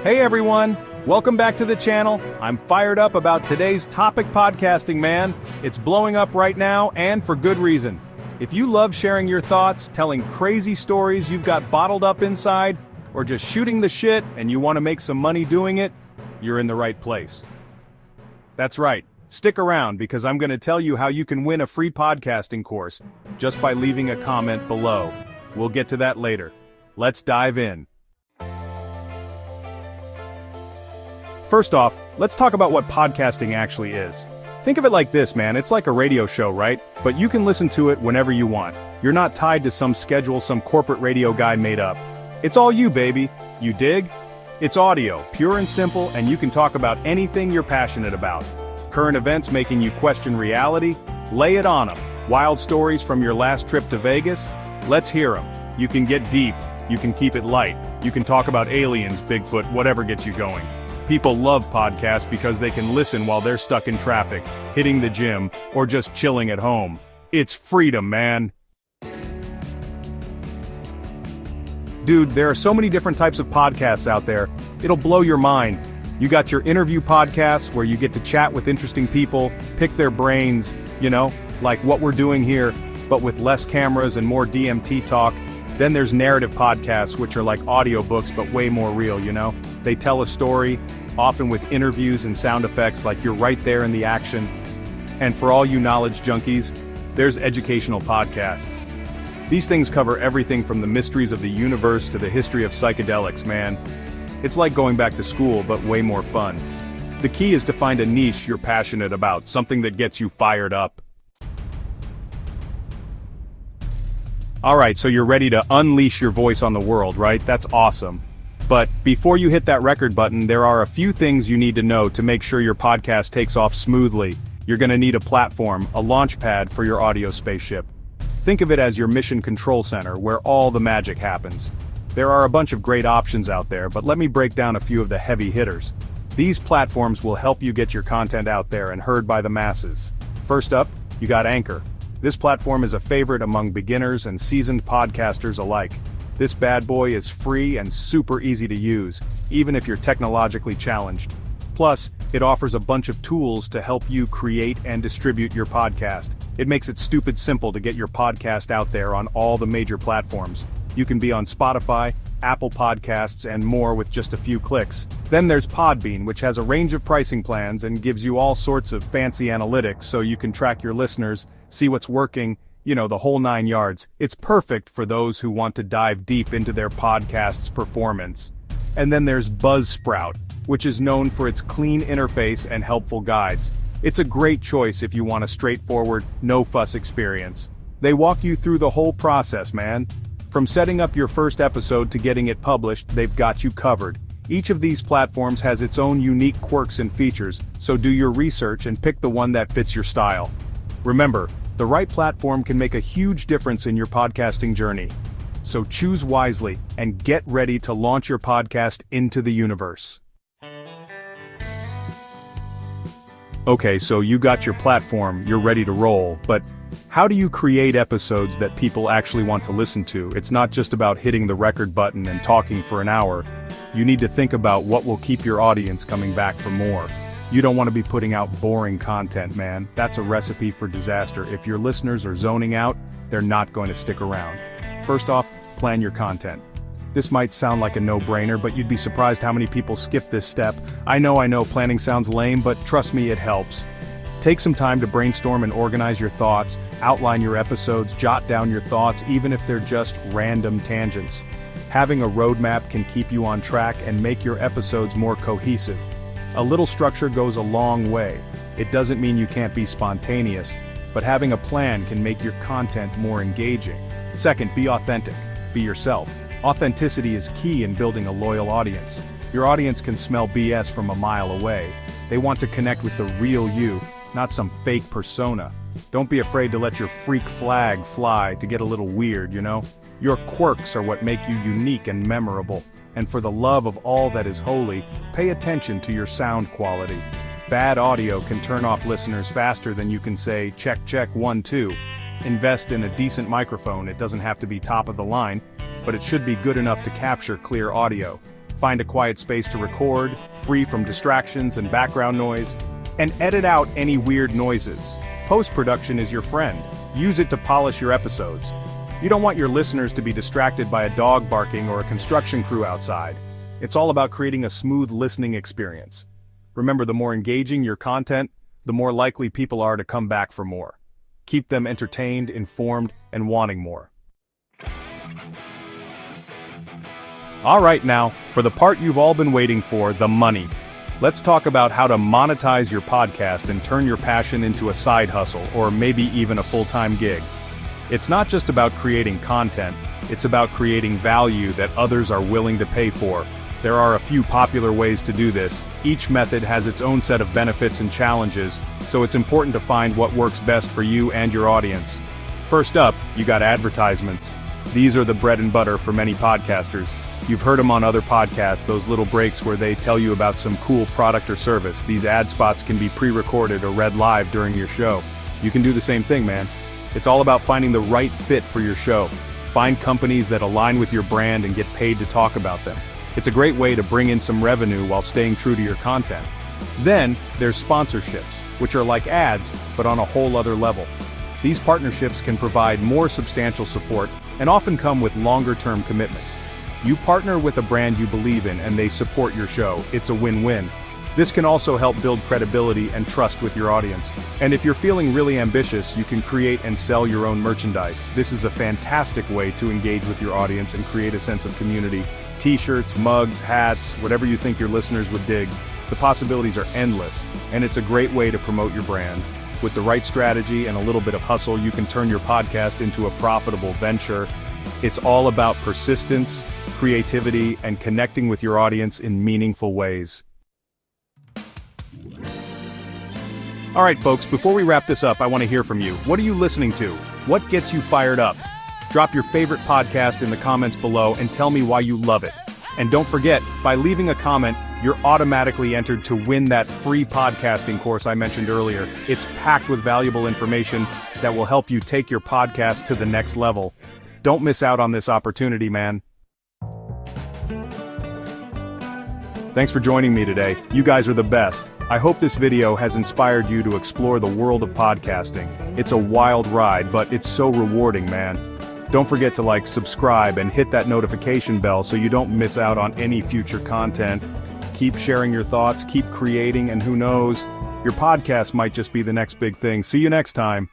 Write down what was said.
Hey everyone, welcome back to the channel. I'm fired up about today's topic podcasting, man. It's blowing up right now and for good reason. If you love sharing your thoughts, telling crazy stories you've got bottled up inside, or just shooting the shit and you want to make some money doing it, you're in the right place. That's right. Stick around because I'm going to tell you how you can win a free podcasting course just by leaving a comment below. We'll get to that later. Let's dive in. First off, let's talk about what podcasting actually is. Think of it like this, man. It's like a radio show, right? But you can listen to it whenever you want. You're not tied to some schedule some corporate radio guy made up. It's all you, baby. You dig? It's audio, pure and simple, and you can talk about anything you're passionate about. Current events making you question reality? Lay it on them. Wild stories from your last trip to Vegas? Let's hear them. You can get deep. You can keep it light. You can talk about aliens, Bigfoot, whatever gets you going. People love podcasts because they can listen while they're stuck in traffic, hitting the gym, or just chilling at home. It's freedom, man. Dude, there are so many different types of podcasts out there, it'll blow your mind. You got your interview podcasts where you get to chat with interesting people, pick their brains, like what we're doing here, but with less cameras and more DMT talk. Then there's narrative podcasts, which are like audiobooks but way more real, They tell a story, often with interviews and sound effects like you're right there in the action. And for all you knowledge junkies, there's educational podcasts. These things cover everything from the mysteries of the universe to the history of psychedelics, man. It's like going back to school, but way more fun. The key is to find a niche you're passionate about, something that gets you fired up. Alright, so you're ready to unleash your voice on the world, right? That's awesome. But before you hit that record button, there are a few things you need to know to make sure your podcast takes off smoothly. You're gonna need a platform, a launch pad for your audio spaceship. Think of it as your mission control center, where all the magic happens. There are a bunch of great options out there, but let me break down a few of the heavy hitters. These platforms will help you get your content out there and heard by the masses. First up, you got Anchor. This platform is a favorite among beginners and seasoned podcasters alike. This bad boy is free and super easy to use, even if you're technologically challenged. Plus, it offers a bunch of tools to help you create and distribute your podcast. It makes it stupid simple to get your podcast out there on all the major platforms. You can be on Spotify, Apple Podcasts, and more with just a few clicks. Then there's Podbean, which has a range of pricing plans and gives you all sorts of fancy analytics so you can track your listeners, see what's working, the whole 9 yards. It's perfect for those who want to dive deep into their podcast's performance. And then there's Buzzsprout, which is known for its clean interface and helpful guides. It's a great choice if you want a straightforward, no-fuss experience. They walk you through the whole process, man. From setting up your first episode to getting it published, they've got you covered. Each of these platforms has its own unique quirks and features, so do your research and pick the one that fits your style. Remember, the right platform can make a huge difference in your podcasting journey. So choose wisely and get ready to launch your podcast into the universe. Okay, so you got your platform, you're ready to roll, but how do you create episodes that people actually want to listen to? It's not just about hitting the record button and talking for an hour. You need to think about what will keep your audience coming back for more. You don't want to be putting out boring content, man. That's a recipe for disaster. If your listeners are zoning out, they're not going to stick around. First off, plan your content. This might sound like a no-brainer, but you'd be surprised how many people skip this step. I know, planning sounds lame, but trust me, it helps. Take some time to brainstorm and organize your thoughts, outline your episodes, jot down your thoughts, even if they're just random tangents. Having a roadmap can keep you on track and make your episodes more cohesive. A little structure goes a long way. It doesn't mean you can't be spontaneous, but having a plan can make your content more engaging. Second, be authentic. Be yourself. Authenticity is key in building a loyal audience. Your audience can smell BS from a mile away. They want to connect with the real you, not some fake persona. Don't be afraid to let your freak flag fly to get a little weird, Your quirks are what make you unique and memorable. And for the love of all that is holy, pay attention to your sound quality. Bad audio can turn off listeners faster than you can say, check, 1, 2. Invest in a decent microphone. It doesn't have to be top of the line, but it should be good enough to capture clear audio. Find a quiet space to record, free from distractions and background noise, and edit out any weird noises. Post-production is your friend. Use it to polish your episodes. You don't want your listeners to be distracted by a dog barking or a construction crew outside. It's all about creating a smooth listening experience. Remember, the more engaging your content, the more likely people are to come back for more. Keep them entertained, informed, and wanting more. Alright now, for the part you've all been waiting for, the money. Let's talk about how to monetize your podcast and turn your passion into a side hustle, or maybe even a full-time gig. It's not just about creating content, it's about creating value that others are willing to pay for. There are a few popular ways to do this. Each method has its own set of benefits and challenges, so it's important to find what works best for you and your audience. First up, you got advertisements. These are the bread and butter for many podcasters. You've heard them on other podcasts, those little breaks where they tell you about some cool product or service. These ad spots can be pre-recorded or read live during your show. You can do the same thing, man. It's all about finding the right fit for your show. Find companies that align with your brand and get paid to talk about them. It's a great way to bring in some revenue while staying true to your content. Then, there's sponsorships, which are like ads, but on a whole other level. These partnerships can provide more substantial support and often come with longer-term commitments. You partner with a brand you believe in and they support your show. It's a win-win. This can also help build credibility and trust with your audience. And if you're feeling really ambitious, you can create and sell your own merchandise. This is a fantastic way to engage with your audience and create a sense of community. T-shirts, mugs, hats, whatever you think your listeners would dig. The possibilities are endless, and it's a great way to promote your brand. With the right strategy and a little bit of hustle, you can turn your podcast into a profitable venture. It's all about persistence, creativity, and connecting with your audience in meaningful ways. All right, folks, before we wrap this up, I want to hear from you. What are you listening to? What gets you fired up? Drop your favorite podcast in the comments below and tell me why you love it. And don't forget, by leaving a comment, you're automatically entered to win that free podcasting course I mentioned earlier. It's packed with valuable information that will help you take your podcast to the next level. Don't miss out on this opportunity, man. Thanks for joining me today. You guys are the best. I hope this video has inspired you to explore the world of podcasting. It's a wild ride, but it's so rewarding, man. Don't forget to like, subscribe, and hit that notification bell so you don't miss out on any future content. Keep sharing your thoughts, keep creating, and who knows, your podcast might just be the next big thing. See you next time.